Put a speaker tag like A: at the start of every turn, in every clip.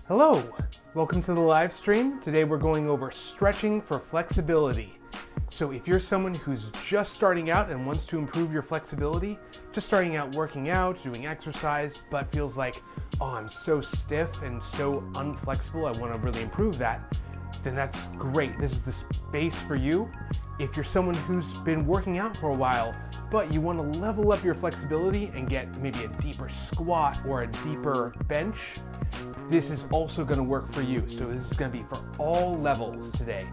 A: Hello, welcome to the live stream. Today we're going over stretching for flexibility. So if you're someone who's just starting out and wants to improve your flexibility, just starting out working out, doing exercise, but feels like, oh, I'm so stiff and so unflexible, I want to really improve that, then that's great. This is the space for you. If you're someone who's been working out for a while, but you want to level up your flexibility and get maybe a deeper squat or a deeper bench, this is also going to work for you. So this is going to be for all levels today.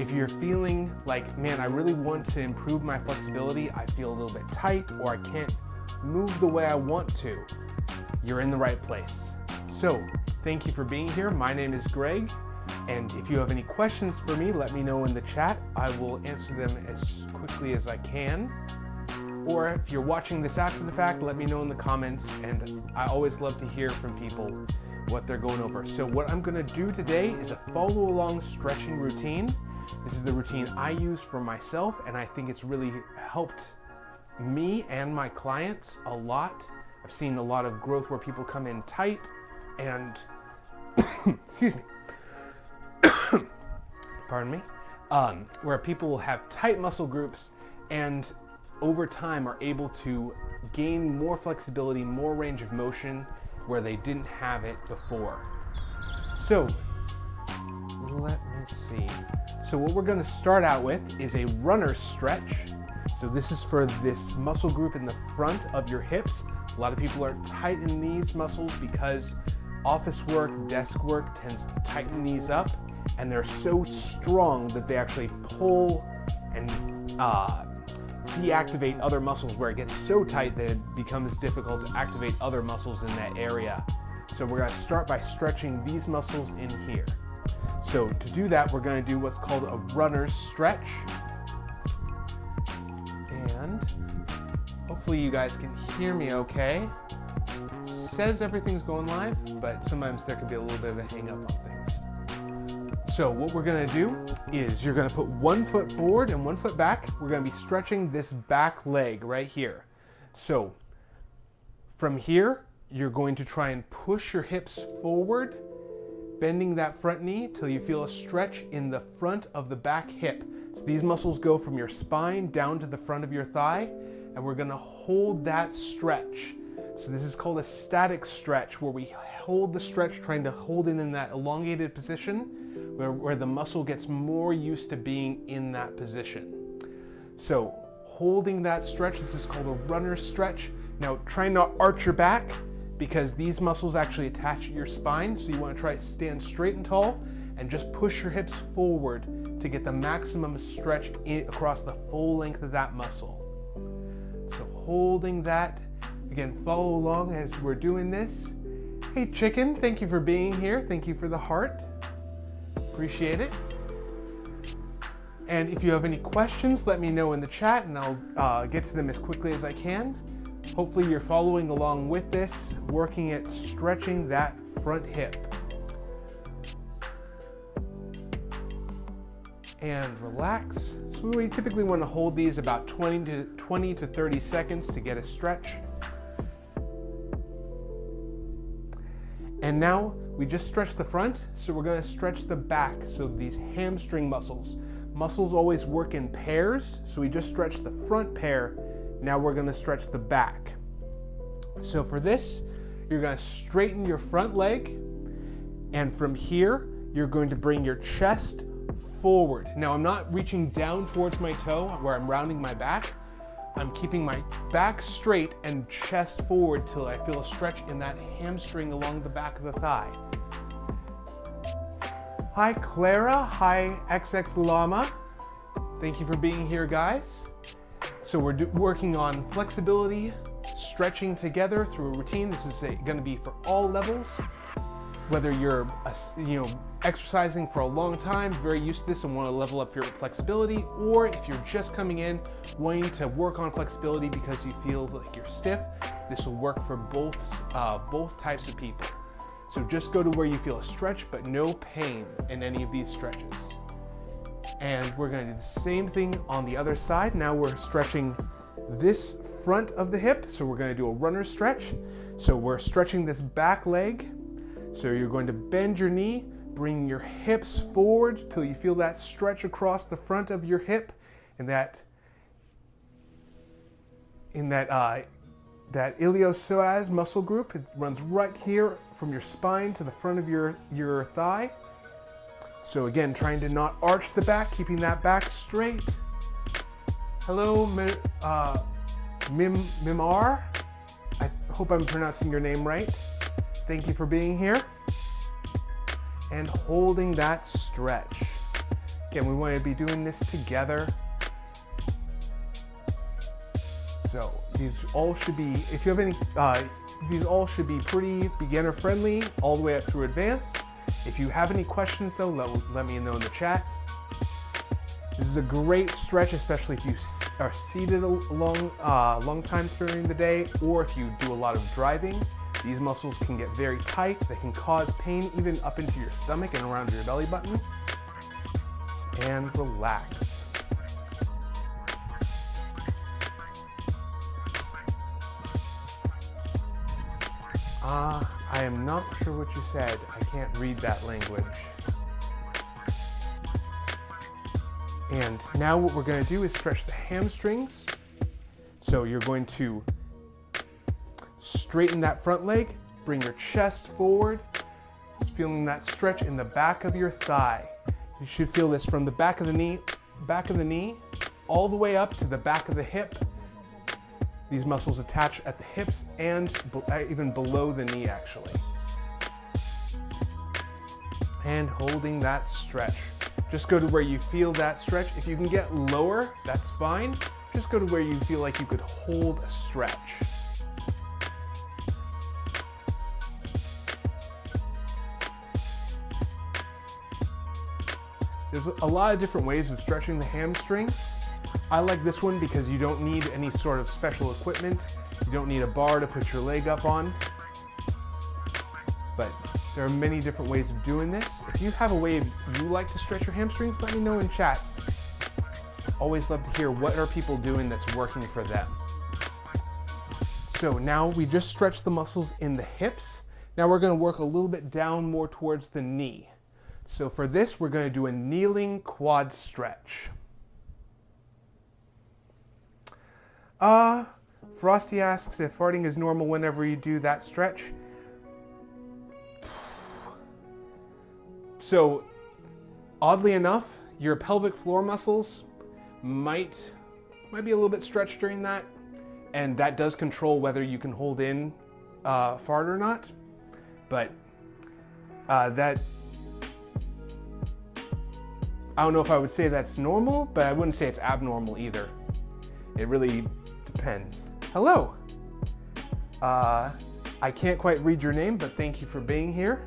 A: If you're feeling like, man, I really want to improve my flexibility, I feel a little bit tight or I can't move the way I want to, you're in the right place. So thank you for being here. My name is Greg, and if you have any questions for me, let me know in the chat. I will answer them as quickly as I can. Or if you're watching this after the fact, let me know in the comments, and I always love to hear from people what they're going over. So what I'm going to do today is a follow along stretching routine. This is the routine I use for myself, and I think it's really helped me and my clients a lot. I've seen a lot of growth where people come in tight and excuse me, pardon me, where people will have tight muscle groups and over time are able to gain more flexibility, more range of motion where they didn't have it before. So let me see. So what we're going to start out with is a runner stretch. So this is for this muscle group in the front of your hips. A lot of people are tight in these muscles because office work, desk work tends to tighten these up, and they're so strong that they actually pull and deactivate other muscles where it gets so tight that it becomes difficult to activate other muscles in that area. So we're going to start by stretching these muscles in here. So to do that, we're going to do what's called a runner's stretch. And hopefully you guys can hear me okay. It says everything's going live, but sometimes there can be a little bit of a hang up on things. So what we're going to do is you're going to put 1 foot forward and 1 foot back. We're going to be stretching this back leg right here. So from here, you're going to try and push your hips forward, bending that front knee till you feel a stretch in the front of the back hip. So these muscles go from your spine down to the front of your thigh, and we're going to hold that stretch. So this is called a static stretch, where we hold the stretch, trying to hold it in that elongated position where the muscle gets more used to being in that position. So holding that stretch, this is called a runner stretch. Now try not arch your back because these muscles actually attach at your spine. So you want to try to stand straight and tall and just push your hips forward to get the maximum stretch across the full length of that muscle. So holding that, again, follow along as we're doing this. Hey Chicken, thank you for being here. Thank you for the heart. Appreciate it. And if you have any questions, let me know in the chat and I'll get to them as quickly as I can. Hopefully you're following along with this, working at stretching that front hip. And relax. So we typically want to hold these about 20 to 30 seconds to get a stretch. And now we just stretched the front, so we're going to stretch the back. So these hamstring muscles. Muscles always work in pairs, so we just stretched the front pair. Now we're going to stretch the back. So for this, you're going to straighten your front leg, and from here, you're going to bring your chest forward. Now I'm not reaching down towards my toe where I'm rounding my back. I'm keeping my back straight and chest forward till I feel a stretch in that hamstring along the back of the thigh. Hi Clara, hi XX Llama. Thank you for being here, guys. So we're working on flexibility, stretching together through a routine. This is going to be for all levels. Whether you're exercising for a long time, very used to this and want to level up your flexibility, or if you're just coming in wanting to work on flexibility because you feel like you're stiff, this will work for both types of people. So just go to where you feel a stretch but no pain in any of these stretches. And we're going to do the same thing on the other side. Now we're stretching this front of the hip, so we're going to do a runner stretch. So we're stretching this back leg. So you're going to bend your knee, bring your hips forward till you feel that stretch across the front of your hip, and that iliopsoas muscle group. It runs right here from your spine to the front of your thigh. So again, trying to not arch the back, keeping that back straight. Hello, Mimar. I hope I'm pronouncing your name right. Thank you for being here. And holding that stretch. Again, we want to be doing this together. So these all should be, if you have any, these all should be pretty beginner friendly, all the way up through advanced. If you have any questions though, let me know in the chat. This is a great stretch, especially if you are seated a long time during the day, or if you do a lot of driving. These muscles can get very tight. They can cause pain even up into your stomach and around your belly button. And relax. I am not sure what you said. I can't read that language. And now what we're going to do is stretch the hamstrings. So you're going to straighten that front leg, bring your chest forward, just feeling that stretch in the back of your thigh. You should feel this from the back of the knee, all the way up to the back of the hip. These muscles attach at the hips and even below the knee actually. And holding that stretch. Just go to where you feel that stretch. If you can get lower, that's fine. Just go to where you feel like you could hold a stretch. There's a lot of different ways of stretching the hamstrings. I like this one because you don't need any sort of special equipment. You don't need a bar to put your leg up on. But there are many different ways of doing this. If you have a way you like to stretch your hamstrings, let me know in chat. Always love to hear what are people doing that's working for them. So now we just stretched the muscles in the hips. Now we're going to work a little bit down more towards the knee. So for this, we're going to do a kneeling quad stretch. Frosty asks if farting is normal whenever you do that stretch. So, oddly enough, your pelvic floor muscles might be a little bit stretched during that, and that does control whether you can hold in fart or not. But I don't know if I would say that's normal, but I wouldn't say it's abnormal either. It really depends. Hello. I can't quite read your name, but thank you for being here.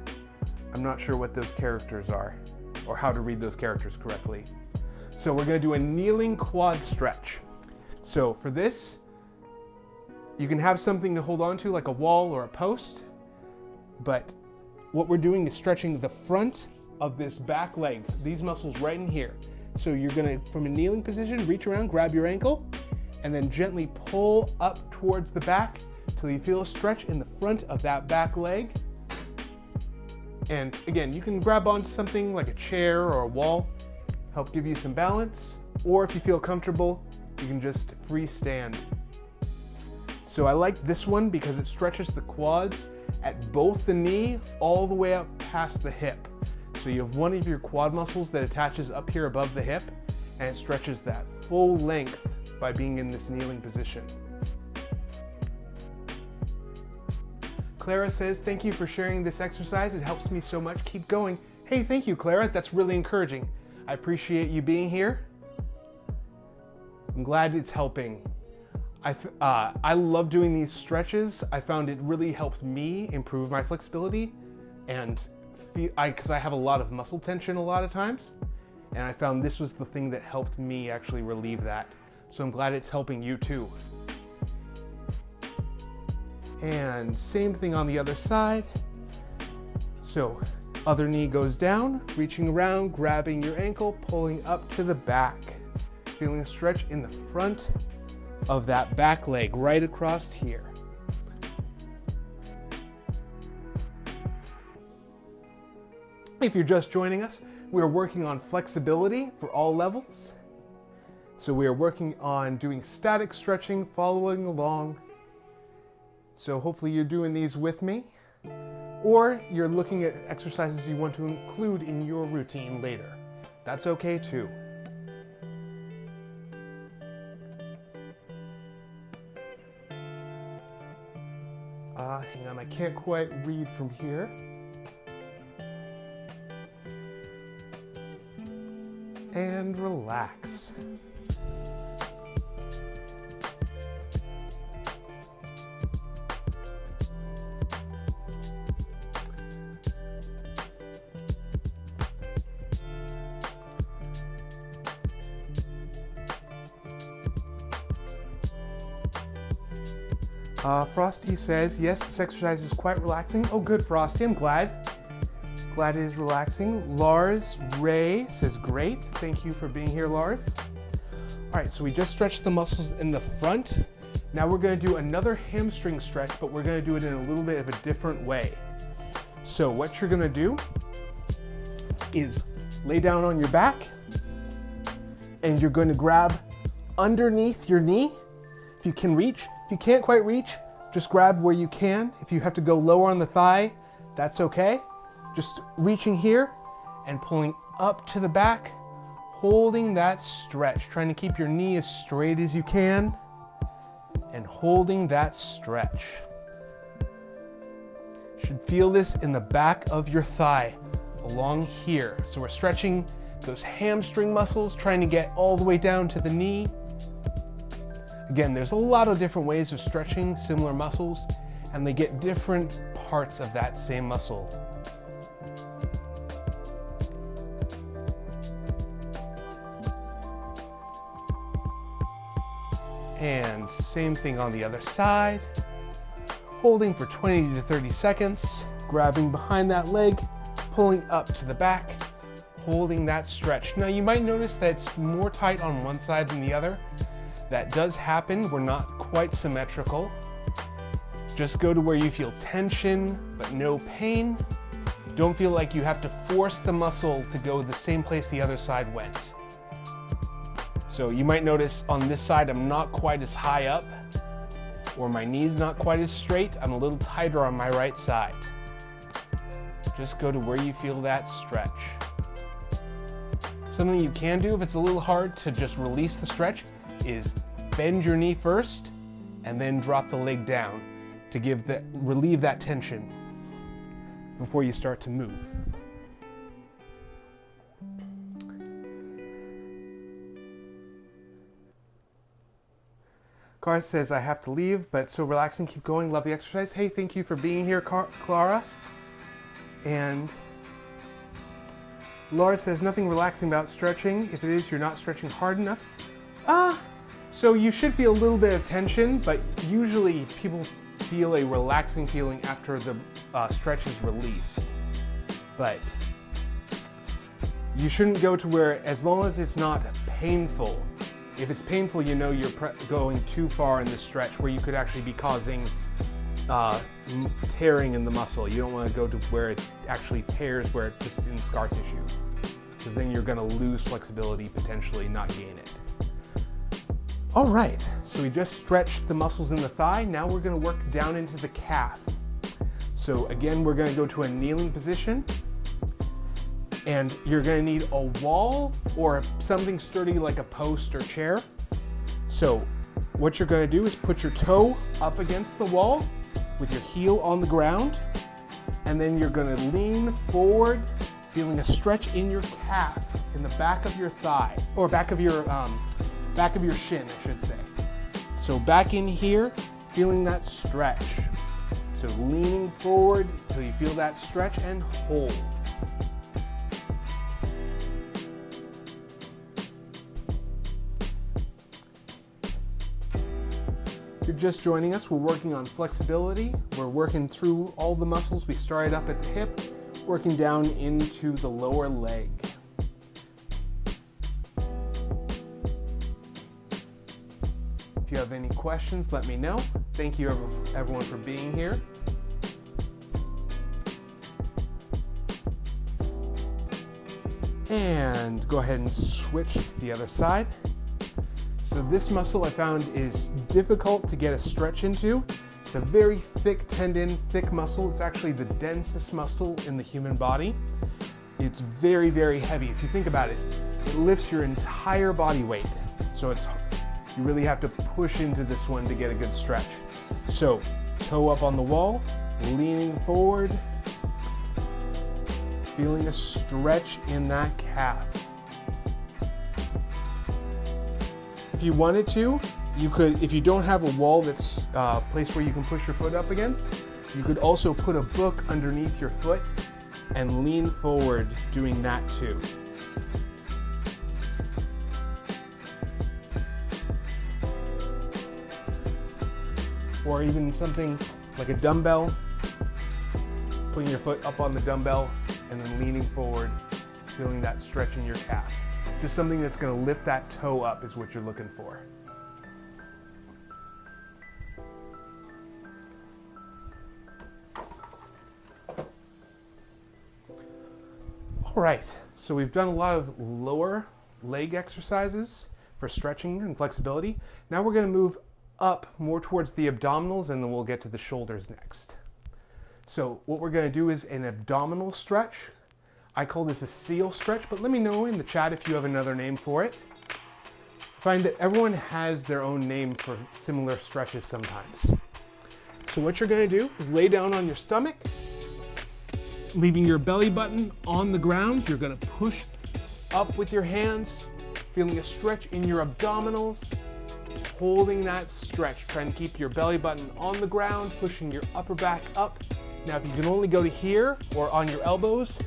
A: I'm not sure what those characters are or how to read those characters correctly. So we're going to do a kneeling quad stretch. So for this, you can have something to hold on to like a wall or a post, but what we're doing is stretching the front of this back leg, these muscles right in here. So you're going to, from a kneeling position, reach around, grab your ankle, and then gently pull up towards the back till you feel a stretch in the front of that back leg. And again, you can grab onto something like a chair or a wall, help give you some balance, or if you feel comfortable, you can just freestand. So I like this one because it stretches the quads at both the knee all the way up past the hip. So you have one of your quad muscles that attaches up here above the hip, and it stretches that full length by being in this kneeling position. Clara says, thank you for sharing this exercise. It helps me so much. Keep going. Hey, thank you, Clara. That's really encouraging. I appreciate you being here. I'm glad it's helping. I love doing these stretches. I found it really helped me improve my flexibility, and because I have a lot of muscle tension a lot of times, and I found this was the thing that helped me actually relieve that. So I'm glad it's helping you too. And same thing on the other side. So other knee goes down, reaching around, grabbing your ankle, pulling up to the back. Feeling a stretch in the front of that back leg right across here. If you're just joining us, we are working on flexibility for all levels. So we are working on doing static stretching, following along. So hopefully you're doing these with me, or you're looking at exercises you want to include in your routine later. That's okay too. Hang on, I can't quite read from here. And relax. Frosty says, yes, this exercise is quite relaxing. Oh, good, Frosty, I'm glad. Glad it is relaxing. Lars Ray says, great. Thank you for being here, Lars. All right, so we just stretched the muscles in the front. Now we're gonna do another hamstring stretch, but we're gonna do it in a little bit of a different way. So what you're gonna do is lay down on your back, and you're going to grab underneath your knee, if you can reach. If you can't quite reach, just grab where you can. If you have to go lower on the thigh, that's okay. Just reaching here and pulling up to the back, holding that stretch, trying to keep your knee as straight as you can and holding that stretch. You should feel this in the back of your thigh along here. So we're stretching those hamstring muscles, trying to get all the way down to the knee. Again, there's a lot of different ways of stretching similar muscles, and they get different parts of that same muscle. And same thing on the other side. Holding for 20 to 30 seconds, grabbing behind that leg, pulling up to the back, holding that stretch. Now you might notice that it's more tight on one side than the other. That does happen. We're not quite symmetrical. Just go to where you feel tension, but no pain. Don't feel like you have to force the muscle to go the same place the other side went. So you might notice on this side, I'm not quite as high up, or my knee's not quite as straight. I'm a little tighter on my right side. Just go to where you feel that stretch. Something you can do if it's a little hard to just release the stretch is bend your knee first and then drop the leg down to relieve that tension before you start to move. Garth says, I have to leave, but so relaxing, keep going, love the exercise. Hey, thank you for being here, Clara. And Laura says, nothing relaxing about stretching. If it is, you're not stretching hard enough. So you should feel a little bit of tension, but usually people feel a relaxing feeling after the stretch is released. But you shouldn't go to where, as long as it's not painful. If it's painful, you know you're going too far in the stretch where you could actually be causing tearing in the muscle. You don't want to go to where it actually tears, where it puts in scar tissue, because then you're going to lose flexibility, potentially not gain it. All right, so we just stretched the muscles in the thigh. Now we're going to work down into the calf. So again, we're going to go to a kneeling position, and you're going to need a wall or something sturdy like a post or chair. So what you're going to do is put your toe up against the wall with your heel on the ground, and then you're going to lean forward, feeling a stretch in your calf, in the back of your thigh, or back of your shin, I should say. So back in here, feeling that stretch. So leaning forward until you feel that stretch and hold. If you're just joining us, we're working on flexibility. We're working through all the muscles. We started up at the hip, working down into the lower leg. If you have any questions, let me know. Thank you everyone for being here. And go ahead and switch to the other side. So this muscle I found is difficult to get a stretch into. It's a very thick tendon, thick muscle. It's actually the densest muscle in the human body. It's very, very heavy. If you think about it, it lifts your entire body weight. So you really have to push into this one to get a good stretch. So toe up on the wall, leaning forward, feeling a stretch in that calf. If you wanted to, you could, if you don't have a wall that's a place where you can push your foot up against, you could also put a book underneath your foot and lean forward doing that too. Or even something like a dumbbell, putting your foot up on the dumbbell and then leaning forward, feeling that stretch in your calf. Just something that's going to lift that toe up is what you're looking for. All right, so we've done a lot of lower leg exercises for stretching and flexibility. Now we're going to move up more towards the abdominals, and then we'll get to the shoulders next. So what we're going to do is an abdominal stretch. I call this a seal stretch, but let me know in the chat if you have another name for it. I find that everyone has their own name for similar stretches sometimes. So what you're going to do is lay down on your stomach, leaving your belly button on the ground. You're going to push up with your hands, feeling a stretch in your abdominals, holding that stretch, trying to keep your belly button on the ground, pushing your upper back up. Now, if you can only go to here or on your elbows,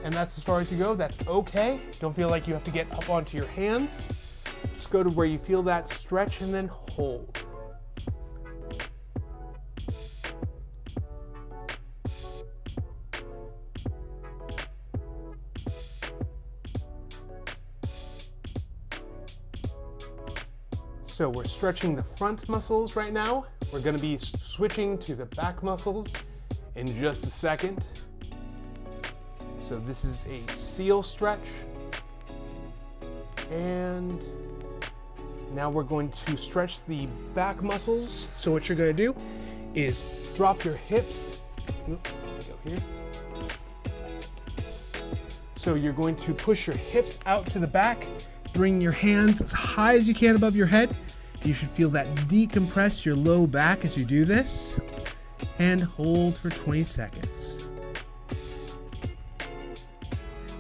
A: and that's as far as you go, that's okay. Don't feel like you have to get up onto your hands. Just go to where you feel that stretch and then hold. So we're stretching the front muscles right now. We're going to be switching to the back muscles in just a second. So this is a seal stretch. And now we're going to stretch the back muscles. So what you're going to do is drop your hips. Go here. So you're going to push your hips out to the back. Bring your hands as high as you can above your head. You should feel that decompress your low back as you do this. And hold for 20 seconds.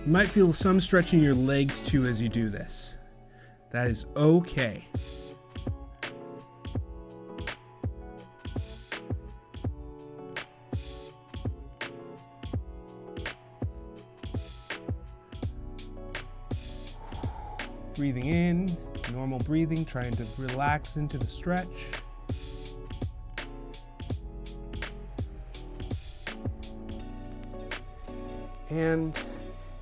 A: You might feel some stretch in your legs too as you do this. That is okay. Breathing in, normal breathing, trying to relax into the stretch. And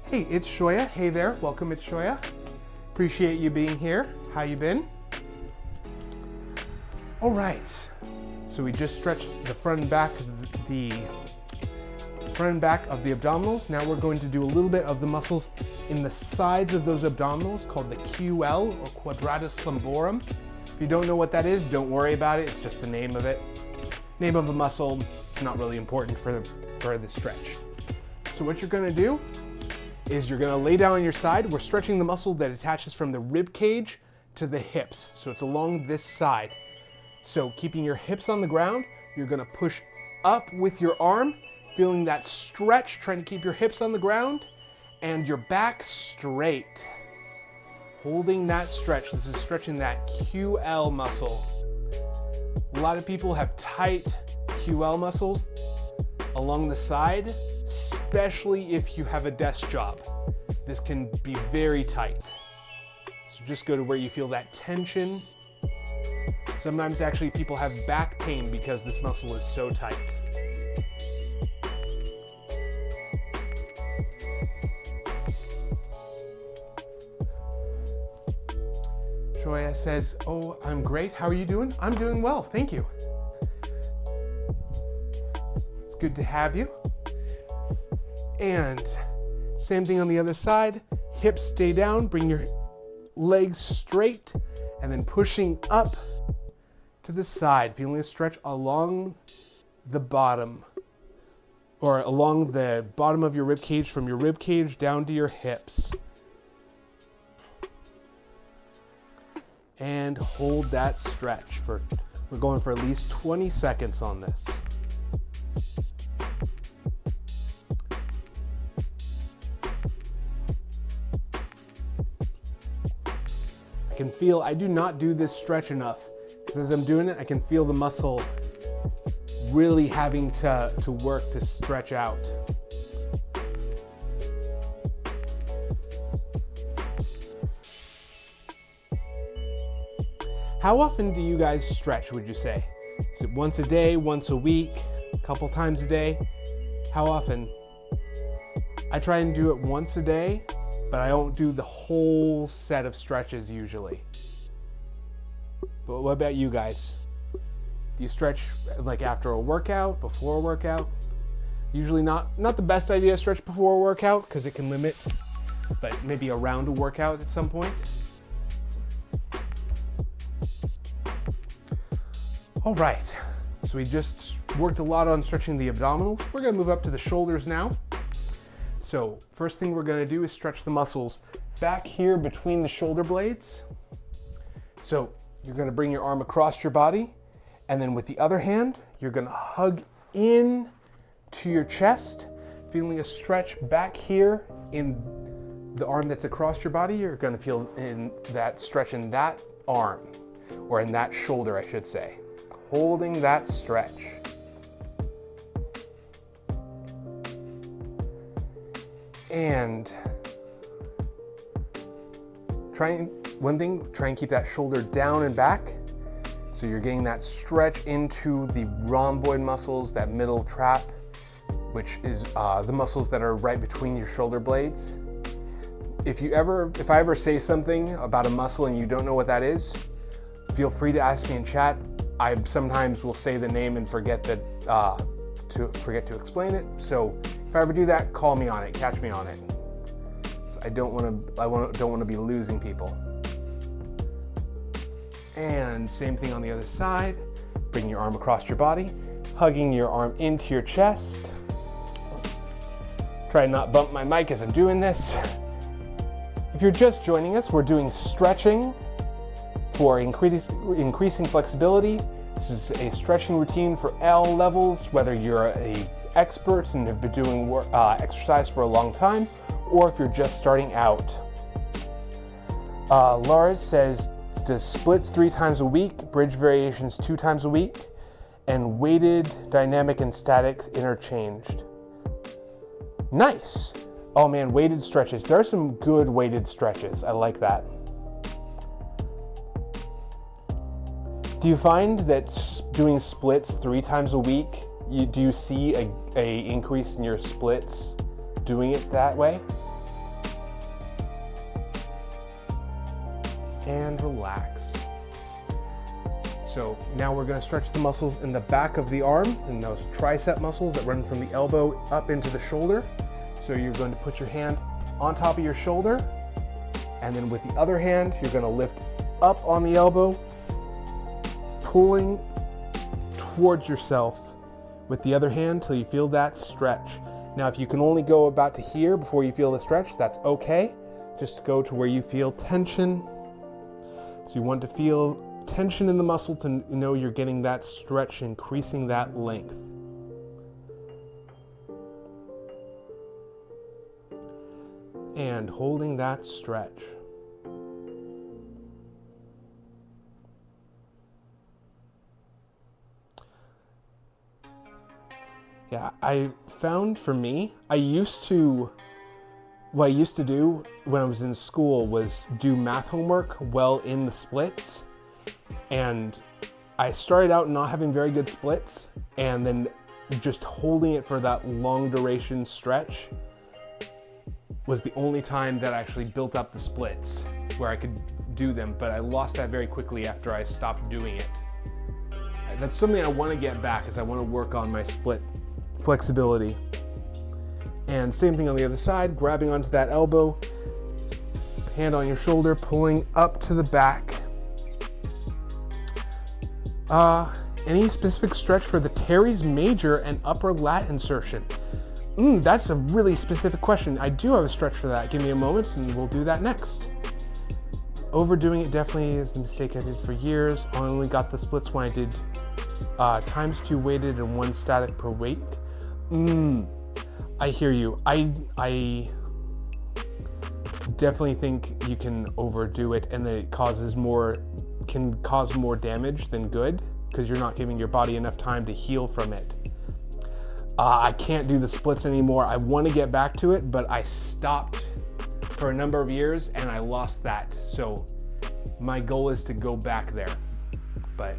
A: hey, it's Shoya. Hey there, welcome, it's Shoya. Appreciate you being here. How you been? All right, so we just stretched the front and back of the abdominals. Now we're going to do a little bit of the muscles in the sides of those abdominals called the QL or quadratus lumborum. If you don't know what that is, don't worry about it. It's just the name of it. Name of a muscle. It's not really important for the stretch. So what you're going to do is you're going to lay down on your side. We're stretching the muscle that attaches from the rib cage to the hips. So it's along this side. So keeping your hips on the ground, you're going to push up with your arm, feeling that stretch, trying to keep your hips on the ground and your back straight. Holding that stretch. This is stretching that QL muscle. A lot of people have tight QL muscles along the side, especially if you have a desk job. This can be very tight. So just go to where you feel that tension. Sometimes actually people have back pain because this muscle is so tight. Shoya says, oh, I'm great. How are you doing? I'm doing well, thank you. It's good to have you. And same thing on the other side. hips stay down, bring your legs straight, and then pushing up to the side, feeling a stretch along the bottom, or along the bottom of your rib cage, from your rib cage down to your hips. And hold that stretch we're going for at least 20 seconds on this. I do not do this stretch enough, because as I'm doing it, I can feel the muscle really having to work to stretch out. How often do you guys stretch, would you say? Is it once a day, once a week, a couple times a day? How often? I try and do it once a day, but I don't do the whole set of stretches usually. But what about you guys? Do you stretch like after a workout, before a workout? Usually not the best idea to stretch before a workout, because it can limit, but maybe around a workout at some point. All right, so we just worked a lot on stretching the abdominals. We're gonna move up to the shoulders now. So first thing we're gonna do is stretch the muscles back here between the shoulder blades. So you're gonna bring your arm across your body, and then with the other hand, you're gonna hug in to your chest, feeling a stretch back here in the arm that's across your body. You're gonna feel in that stretch in that arm, or in that shoulder, I should say. Holding that stretch. And try and keep that shoulder down and back. So you're getting that stretch into the rhomboid muscles, that middle trap, which is the muscles that are right between your shoulder blades. If I ever say something about a muscle and you don't know what that is, feel free to ask me in chat. I sometimes will say the name and forget to explain it. So if I ever do that, call me on it, catch me on it. So I don't want to be losing people. And same thing on the other side. Bring your arm across your body, hugging your arm into your chest. Try and not bump my mic as I'm doing this. If you're just joining us, we're doing stretching for increasing flexibility. This is a stretching routine for all levels, whether you're an expert and have been doing exercise for a long time, or if you're just starting out. Lars says, does splits 3 times a week, bridge variations 2 times a week, and weighted, dynamic, and static interchanged. Nice. Oh man, weighted stretches. There are some good weighted stretches. I like that. Do you find that doing splits 3 times a week, do you see a increase in your splits doing it that way? And relax. So now we're going to stretch the muscles in the back of the arm, and those tricep muscles that run from the elbow up into the shoulder. So you're going to put your hand on top of your shoulder, and then with the other hand, you're going to lift up on the elbow, pulling towards yourself with the other hand till you feel that stretch. Now, if you can only go about to here before you feel the stretch, that's okay. Just go to where you feel tension. So you want to feel tension in the muscle to know you're getting that stretch, increasing that length. And holding that stretch. Yeah, I found for me, what I used to do when I was in school was do math homework well in the splits. And I started out not having very good splits, and then just holding it for that long duration stretch was the only time that I actually built up the splits where I could do them, but I lost that very quickly after I stopped doing it. That's something I want to get back, is I want to work on my split flexibility. And same thing on the other side, grabbing onto that elbow, Hand on your shoulder, pulling up to the back. Any specific stretch for the teres major and upper lat insertion? That's a really specific question. I do have a stretch for that. Give me a moment and we'll do that next. Overdoing it definitely is the mistake I did for years. I only got the splits when I did ×2 weighted and 1 static per week. I hear you. I definitely think you can overdo it and that it can cause more damage than good because you're not giving your body enough time to heal from it. I can't do the splits anymore. I want to get back to it, but I stopped for a number of years and I lost that. So my goal is to go back there, but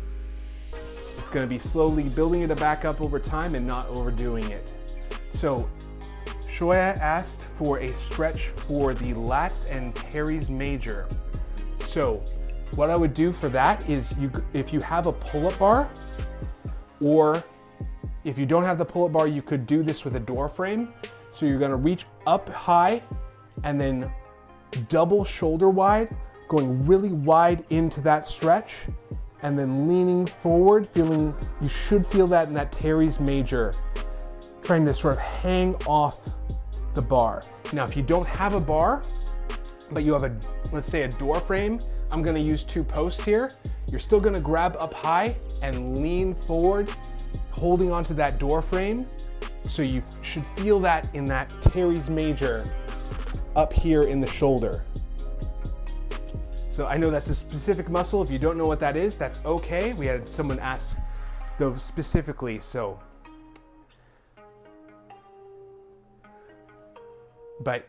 A: it's going to be slowly building it back up over time and not overdoing it. So Shoya asked for a stretch for the lats and teres major. So what I would do for that is if you have a pull-up bar, or if you don't have the pull-up bar, you could do this with a door frame. So you're gonna reach up high and then double shoulder wide, going really wide into that stretch, and then leaning forward, you should feel that in that teres major, trying to sort of hang off the bar. Now, if you don't have a bar, but you have let's say a door frame, I'm gonna use 2 posts here. You're still gonna grab up high and lean forward, holding onto that door frame. So you should feel that in that teres major up here in the shoulder. So I know that's a specific muscle. If you don't know what that is, that's okay. We had someone ask those specifically, so. But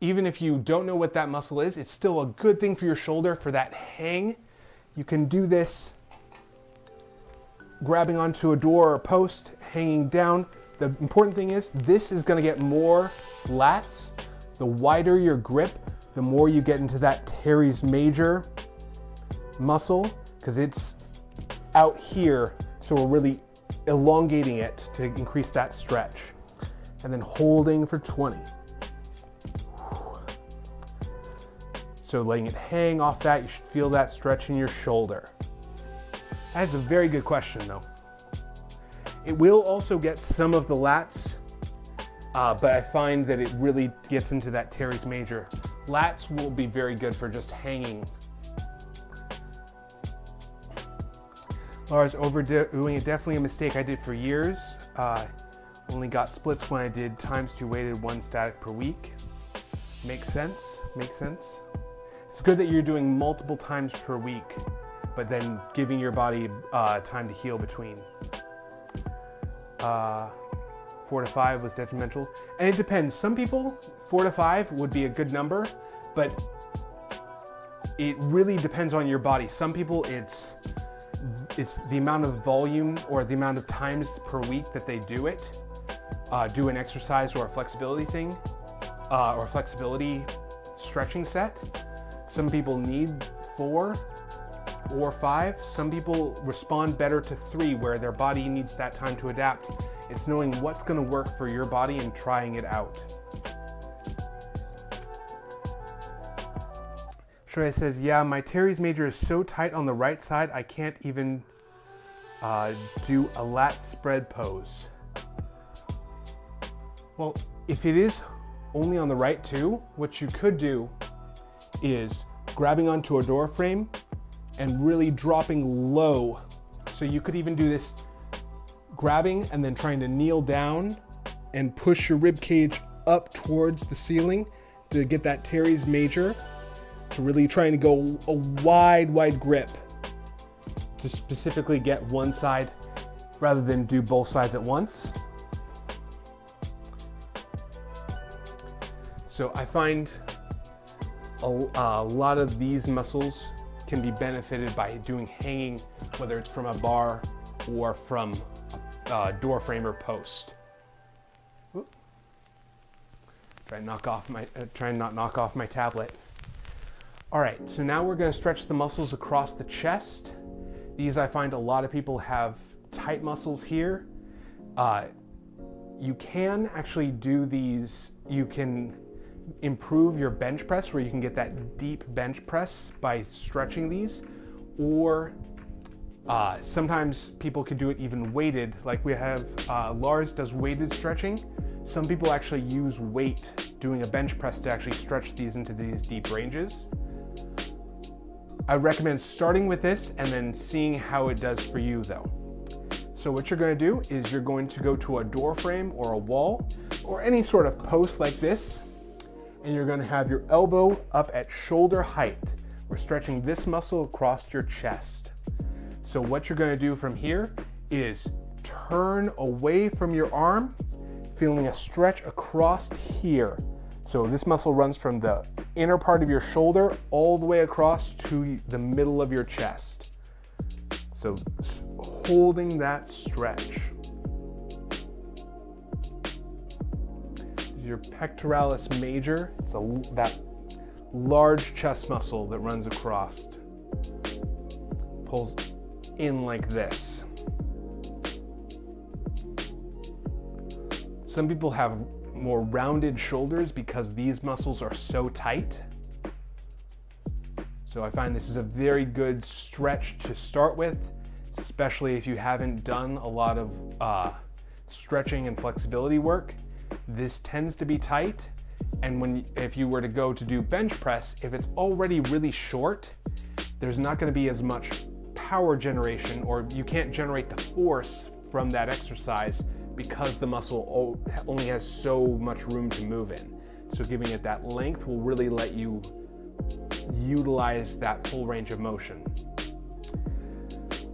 A: even if you don't know what that muscle is, it's still a good thing for your shoulder for that hang. You can do this grabbing onto a door or a post, hanging down. The important thing is this is gonna get more lats. The wider your grip, the more you get into that teres major muscle, because it's out here, so we're really elongating it to increase that stretch. And then holding for 20. So letting it hang off that, you should feel that stretch in your shoulder. That's a very good question though. It will also get some of the lats, but I find that it really gets into that teres major. Lats will be very good for just hanging. Laura's overdoing it, definitely a mistake I did for years. Only got splits when I did ×2 weighted, 1 static per week. Makes sense, makes sense. It's good that you're doing multiple times per week, but then giving your body time to heal between. 4 to 5 was detrimental. And it depends. Some people, 4 to 5 would be a good number, but it really depends on your body. Some people, it's the amount of volume or the amount of times per week that they do it, do an exercise or a flexibility thing, or a flexibility stretching set. Some people need 4 or 5. Some people respond better to 3, where their body needs that time to adapt. It's knowing what's gonna work for your body and trying it out. Shoya says, yeah, my teres major is so tight on the right side, I can't even do a lat spread pose. Well, if it is only on the right too, what you could do is grabbing onto a door frame and really dropping low. So you could even do this grabbing and then trying to kneel down and push your rib cage up towards the ceiling to get that teres major, to really trying to go a wide grip to specifically get one side rather than do both sides at once. So I find a lot of these muscles can be benefited by doing hanging, whether it's from a bar or from a door frame or post. Oop. Try and not knock off my tablet. All right, so now we're going to stretch the muscles across the chest. These, I find a lot of people have tight muscles here. You can actually do these. You can improve your bench press where you can get that deep bench press by stretching these, or sometimes people could do it even weighted, like we have Lars does weighted stretching. Some people actually use weight doing a bench press to actually stretch these into these deep ranges. I recommend starting with this and then seeing how it does for you though. So what you're going to do is you're going to go to a door frame or a wall or any sort of post like this, and you're going to have your elbow up at shoulder height. We're stretching this muscle across your chest. So what you're going to do from here is turn away from your arm, feeling a stretch across here. So this muscle runs from the inner part of your shoulder all the way across to the middle of your chest. So holding that stretch. Your pectoralis major, it's that large chest muscle that runs across. Pulls in like this. Some people have more rounded shoulders because these muscles are so tight. So I find this is a very good stretch to start with, especially if you haven't done a lot of stretching and flexibility work. This tends to be tight, and if you were to go to do bench press, if it's already really short, there's not going to be as much power generation, or you can't generate the force from that exercise because the muscle only has so much room to move in. So giving it that length will really let you utilize that full range of motion.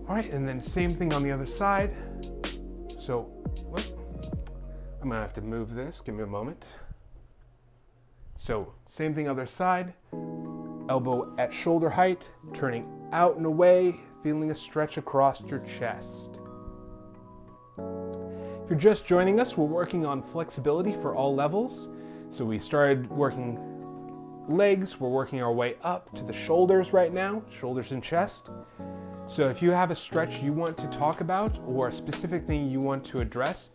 A: All right, and then same thing on the other side. So I'm gonna have to move this, give me a moment. So same thing other side, elbow at shoulder height, turning out and away, feeling a stretch across your chest. If you're just joining us, we're working on flexibility for all levels. So we started working legs, we're working our way up to the shoulders right now, shoulders and chest. So if you have a stretch you want to talk about or a specific thing you want to address,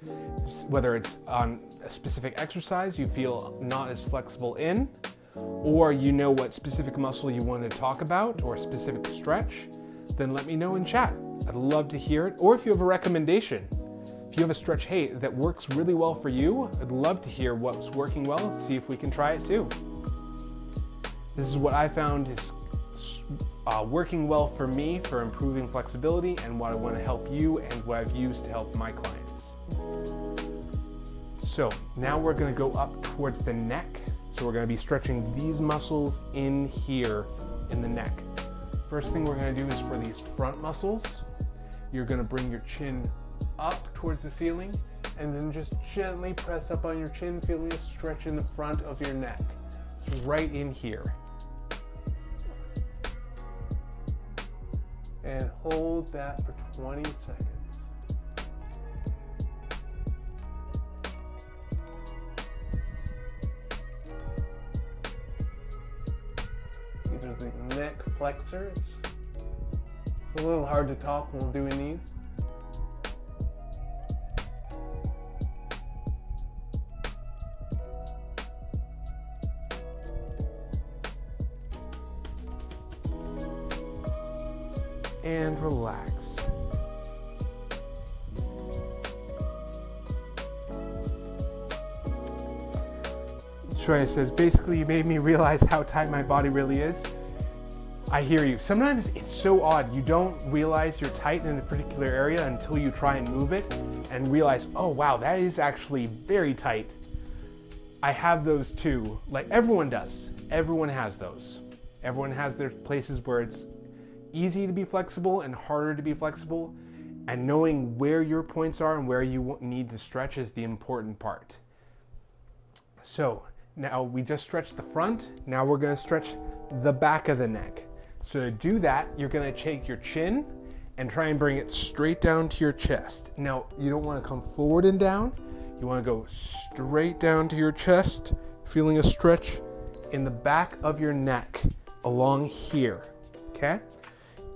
A: whether it's on a specific exercise you feel not as flexible in, or you know what specific muscle you want to talk about or a specific stretch, then let me know in chat. I'd love to hear it. Or if you have a recommendation, if you have a stretch, hey, that works really well for you, I'd love to hear what's working well, see if we can try it too. This is what I found is working well for me for improving flexibility, and what I want to help you and what I've used to help my clients. So now we're going to go up towards the neck. So we're going to be stretching these muscles in here in the neck. First thing we're going to do is for these front muscles, you're going to bring your chin up towards the ceiling and then just gently press up on your chin, feeling a stretch in the front of your neck. It's right in here. And hold that for 20 seconds. These are the neck flexors. It's a little hard to talk while doing these. And relax. Shoya says, basically you made me realize how tight my body really is. I hear you. Sometimes it's so odd. You don't realize you're tight in a particular area until you try and move it and realize, oh wow, that is actually very tight. I have those too. Like everyone does. Everyone has those. Everyone has their places where it's easy to be flexible and harder to be flexible, and knowing where your points are and where you need to stretch is the important part. So now we just stretched the front. Now we're going to stretch the back of the neck. So to do that, you're going to take your chin and try and bring it straight down to your chest. Now you don't want to come forward and down. You want to go straight down to your chest, feeling a stretch in the back of your neck along here. Okay?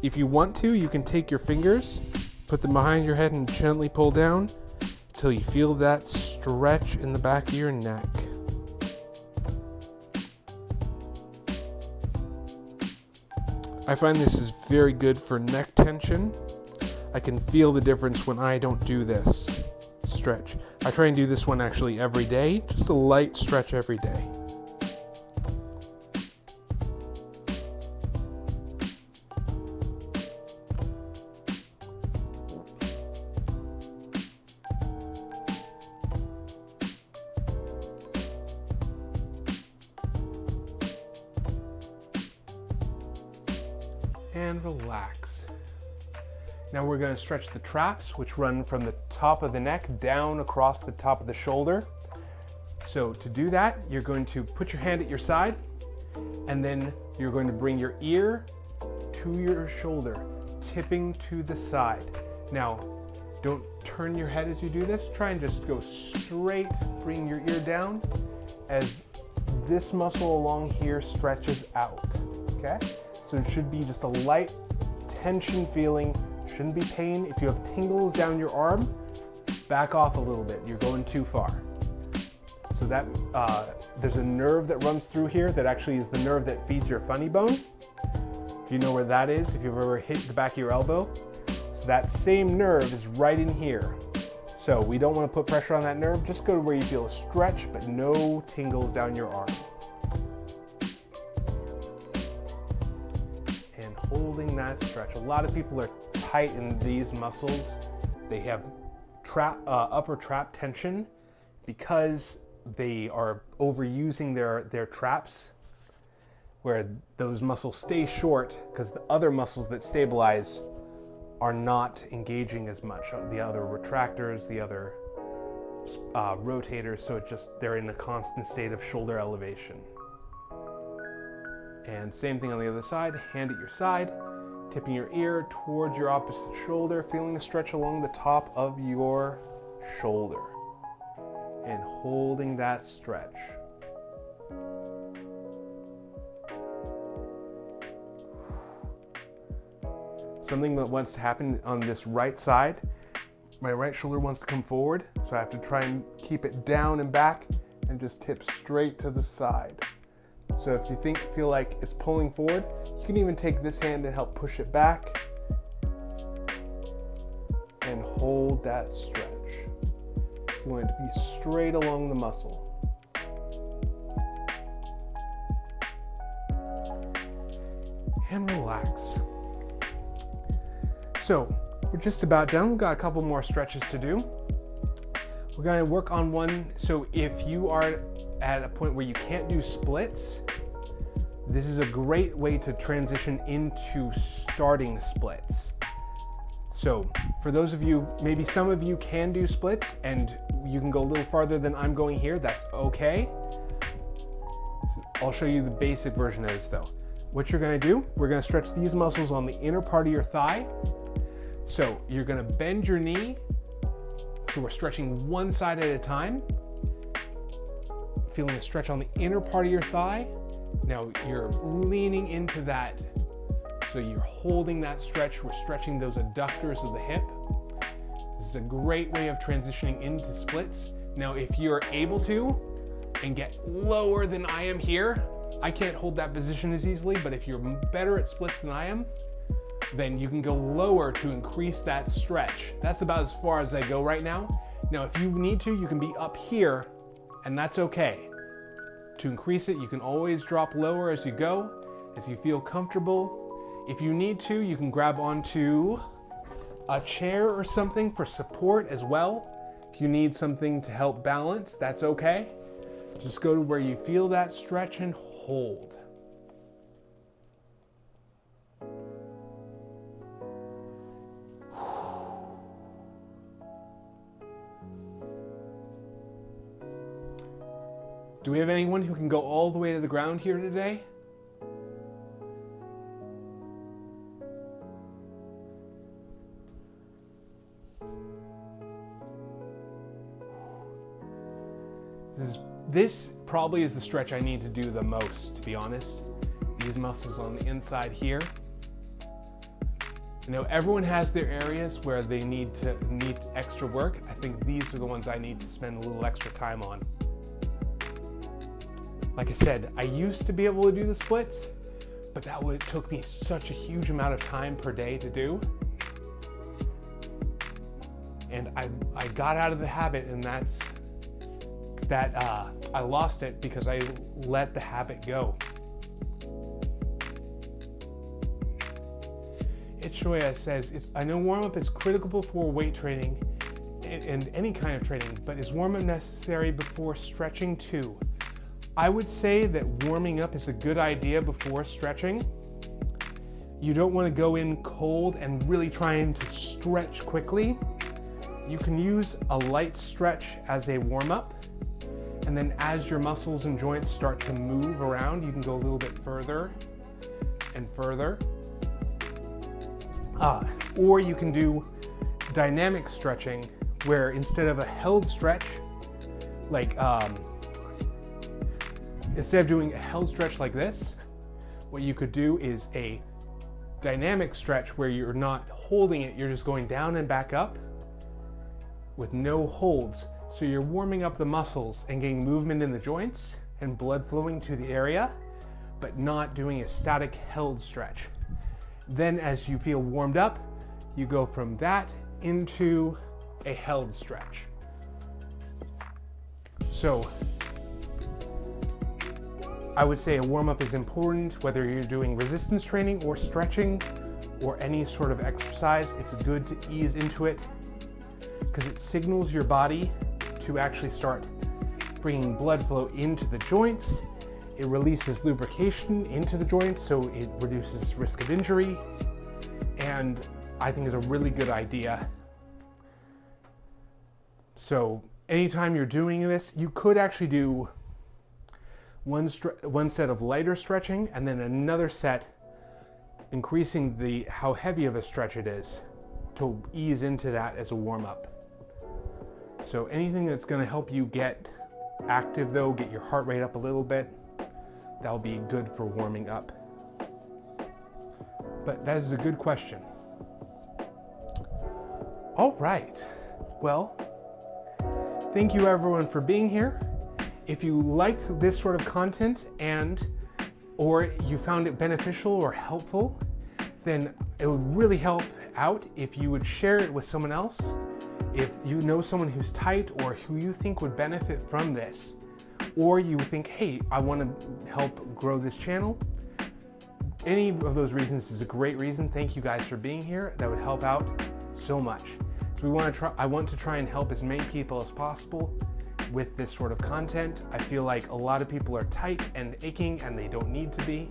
A: If you want to, you can take your fingers, put them behind your head and gently pull down until you feel that stretch in the back of your neck. I find this is very good for neck tension. I can feel the difference when I don't do this stretch. I try and do this one actually every day, just a light stretch every day. And relax. Now we're going to stretch the traps, which run from the top of the neck down across the top of the shoulder. So to do that, you're going to put your hand at your side, and then you're going to bring your ear to your shoulder, tipping to the side. Now, don't turn your head as you do this. Try and just go straight, bring your ear down as this muscle along here stretches out, okay? So it should be just a light tension feeling. Shouldn't be pain. If you have tingles down your arm, back off a little bit. You're going too far. So that there's a nerve that runs through here that actually is the nerve that feeds your funny bone. If you know where that is, if you've ever hit the back of your elbow. So that same nerve is right in here. So we don't want to put pressure on that nerve. Just go to where you feel a stretch, but no tingles down your arm. And holding that stretch. A lot of people are tight in these muscles. They have upper trap tension because they are overusing their traps, where those muscles stay short because the other muscles that stabilize are not engaging as much. The other retractors, the other rotators, so they're in a constant state of shoulder elevation. And same thing on the other side, hand at your side, tipping your ear towards your opposite shoulder, feeling a stretch along the top of your shoulder, and holding that stretch. Something that wants to happen on this right side, my right shoulder wants to come forward, so I have to try and keep it down and back and just tip straight to the side. So if you feel like it's pulling forward, you can even take this hand and help push it back and hold that stretch. So you want it to be straight along the muscle. And relax. So we're just about done. We've got a couple more stretches to do. We're going to work on one. So if you are at a point where you can't do splits, this is a great way to transition into starting splits. So for those of you, maybe some of you can do splits and you can go a little farther than I'm going here, that's okay. I'll show you the basic version of this though. What you're gonna do, we're gonna stretch these muscles on the inner part of your thigh. So you're gonna bend your knee. So we're stretching one side at a time. Feeling a stretch on the inner part of your thigh. Now you're leaning into that. So you're holding that stretch. We're stretching those adductors of the hip. This is a great way of transitioning into splits. Now, if you're able to and get lower than I am here, I can't hold that position as easily, but if you're better at splits than I am, then you can go lower to increase that stretch. That's about as far as I go right now. Now, if you need to, you can be up here, and that's okay. To increase it, you can always drop lower as you go, as you feel comfortable. If you need to, you can grab onto a chair or something for support as well. If you need something to help balance, that's okay. Just go to where you feel that stretch and hold. Do we have anyone who can go all the way to the ground here today? This probably is the stretch I need to do the most, to be honest. These muscles on the inside here. You know, everyone has their areas where they need extra work. I think these are the ones I need to spend a little extra time on. Like I said, I used to be able to do the splits, but took me such a huge amount of time per day to do. And I got out of the habit, and I lost it because I let the habit go. Shoya says, I know warm-up is critical before weight training and any kind of training, but is warm-up necessary before stretching too? I would say that warming up is a good idea before stretching. You don't want to go in cold and really trying to stretch quickly. You can use a light stretch as a warm-up, and then as your muscles and joints start to move around, you can go a little bit further and further. Or you can do dynamic stretching, where instead of a held stretch, like instead of doing a held stretch like this, what you could do is a dynamic stretch where you're not holding it, you're just going down and back up with no holds. So you're warming up the muscles and getting movement in the joints and blood flowing to the area, but not doing a static held stretch. Then as you feel warmed up, you go from that into a held stretch. So I would say a warm-up is important, whether you're doing resistance training or stretching or any sort of exercise. It's good to ease into it because it signals your body to actually start bringing blood flow into the joints. It releases lubrication into the joints, so it reduces risk of injury, and I think it's a really good idea. So anytime you're doing this, you could actually do one set of lighter stretching and then another set increasing how heavy of a stretch it is to ease into that as a warm-up. So anything that's going to help you get active though, get your heart rate up a little bit, that'll be good for warming up. But that is a good question. All right, well, thank you everyone for being here. If you liked this sort of content or you found it beneficial or helpful, then it would really help out if you would share it with someone else. If you know someone who's tight or who you think would benefit from this, or you think, hey, I want to help grow this channel, any of those reasons is a great reason. Thank you guys for being here. That would help out so much. So I want to try and help as many people as possible with this sort of content. I feel like a lot of people are tight and aching and they don't need to be.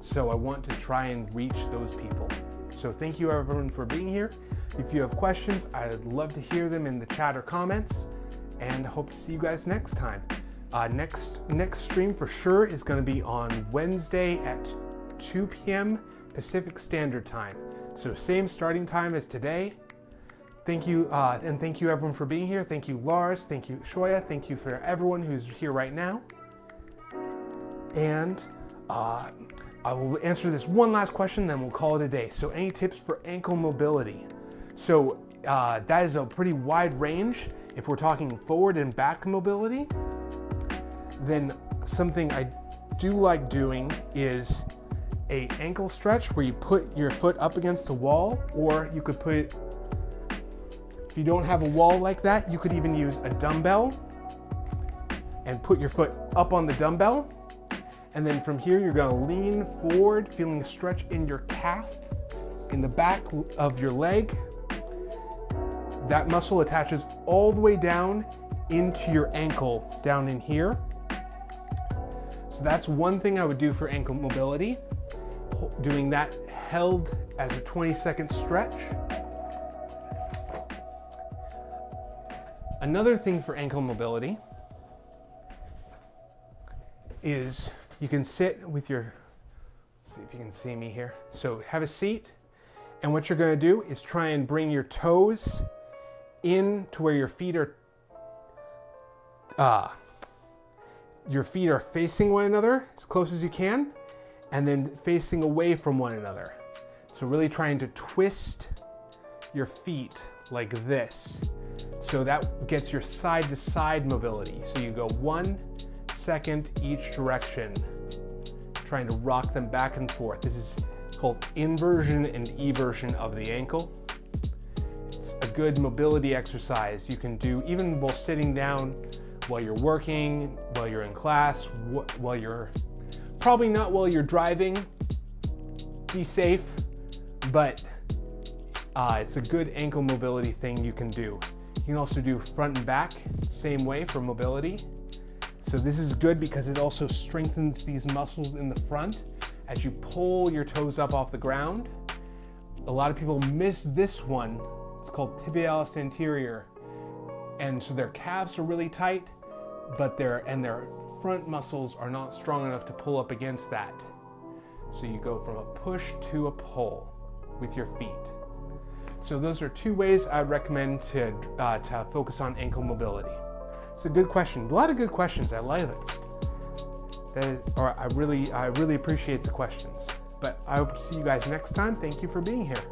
A: So I want to try and reach those people. So thank you everyone for being here. If you have questions, I'd love to hear them in the chat or comments, and hope to see you guys next time. Next stream for sure is going to be on Wednesday at 2 p.m. Pacific Standard Time. So same starting time as today. Thank you, and thank you everyone for being here. Thank you, Lars. Thank you, Shoya. Thank you for everyone who's here right now. And I will answer this one last question, then we'll call it a day. So any tips for ankle mobility? So that is a pretty wide range. If we're talking forward and back mobility, then something I do like doing is a ankle stretch where you put your foot up against a wall, or you could put it, if you don't have a wall like that, you could even use a dumbbell and put your foot up on the dumbbell. And then from here, you're gonna lean forward, feeling a stretch in your calf, in the back of your leg. That muscle attaches all the way down into your ankle, down in here. So that's one thing I would do for ankle mobility. Doing that held as a 20-second stretch. Another thing for ankle mobility is you can sit with your, let's see if you can see me here. So have a seat, and what you're gonna do is try and bring your toes in to where your feet are facing one another as close as you can, and then facing away from one another. So really trying to twist your feet like this. So that gets your side to side mobility. So you go 1 second each direction. trying to rock them back and forth. This is called inversion and eversion of the ankle. It's a good mobility exercise you can do even while sitting down, while you're working, while you're in class, while you're probably not while you're driving. Be safe, but it's a good ankle mobility thing you can do. You can also do front and back, same way for mobility. So this is good because it also strengthens these muscles in the front as you pull your toes up off the ground. A lot of people miss this one. It's called tibialis anterior. And so their calves are really tight, but their front muscles are not strong enough to pull up against that. So you go from a push to a pull with your feet. So those are two ways I'd recommend to focus on ankle mobility. It's a good question. A lot of good questions. I love it. I really appreciate the questions. But I hope to see you guys next time. Thank you for being here.